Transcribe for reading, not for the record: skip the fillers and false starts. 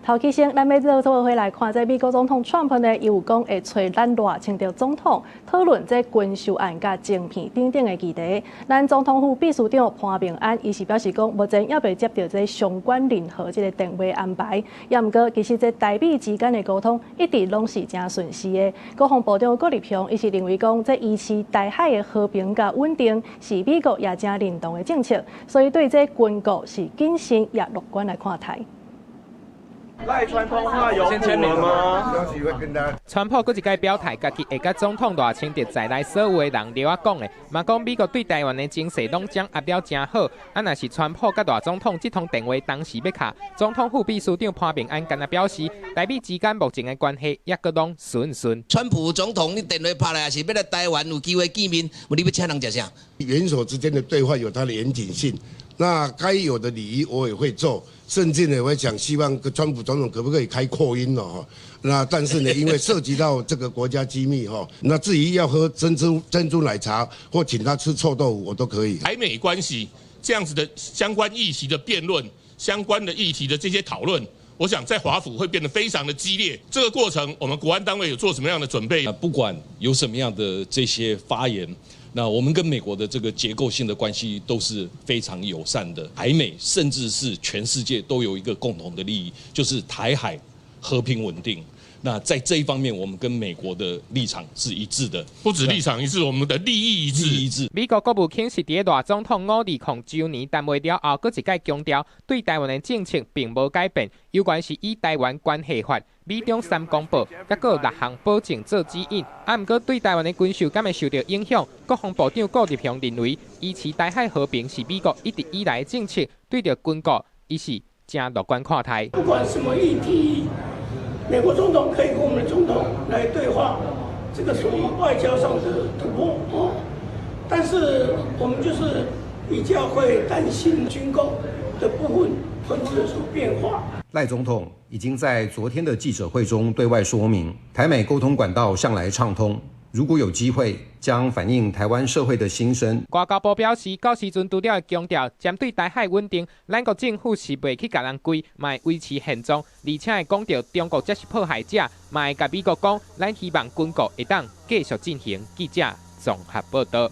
頭起先，咱要做回來看，在美國總統川普呢，伊有講會找咱熱清朝總統討論這軍售案甲晶片等等的議題。咱總統府秘書長潘明安，伊是表示講，目前還未接到這相關任何這個電話安排。也毋過，其實這台美之間的溝通一直攏是真順遂的。國防部長郭立雄，伊是認為講，這維持台海的和平甲穩定是美國也真認同的政策，所以對這軍購是謹慎也樂觀來看待。賴川通話有簽名嗎？川普閣一改表態，家己會甲總統賴清德在內所有的人了解講的，嘛講美國對台灣的情勢攏掌握了真好。啊，若是川普甲賴總統這通電話當時要卡，總統府秘書長潘明安干那表示，台美之間目前的關係也閣攏順。川普總統，你電話拍來也是要來台灣有機會見面，你要請人吃啥？元首之間的對話有它的嚴謹性，那該有的禮儀我也會做。甚至呢，我想希望川普總統可不可以開擴音哦？那但是呢，因為涉及到這個國家機密哈，那至於要喝珍珠奶茶或請他吃臭豆腐，我都可以。台美關係這樣子的相關議題的辯論，相關的議題的這些討論，我想在華府會變得非常的激烈。這個過程，我們國安單位有做什麼樣的準備？不管有什麼樣的這些發言。那我們跟美國的這個結構性的關係都是非常友善的，台美甚至是全世界都有一個共同的利益，就是台海和平穩定。那在這一方面，我們跟美國的立場是一致的，不止立場一致，我們的利益一致。美國國務卿是在賴總統520周年談話了後，閣一再強調，對台灣的政策並無改變，有關是以台灣關係法、美中3公報，甲閣有6項保證做指引。啊，毋過對台灣的軍售敢會受到影響？國防部長郭立雄認為，維持台海和平是美國一直以來的政策，對着軍購，伊是真樂觀看待。不管什麼議題，美國總統可以跟我們的總統來對話，這個屬於外交上的突破哦。但是我們就是比較會擔心軍購的部分會有所變化。賴總統已經在昨天的記者會中對外說明，台美溝通管道向來暢通。如果有機會，將反映台灣社會的心聲。外交部表示，到時陣除了會強調針對台海穩定，咱國政府是袂去甲人跪，嘛會維持現狀，而且會講到中國才是迫害者，嘛會甲美國講，咱希望軍購會當繼續進行。記者綜合報道。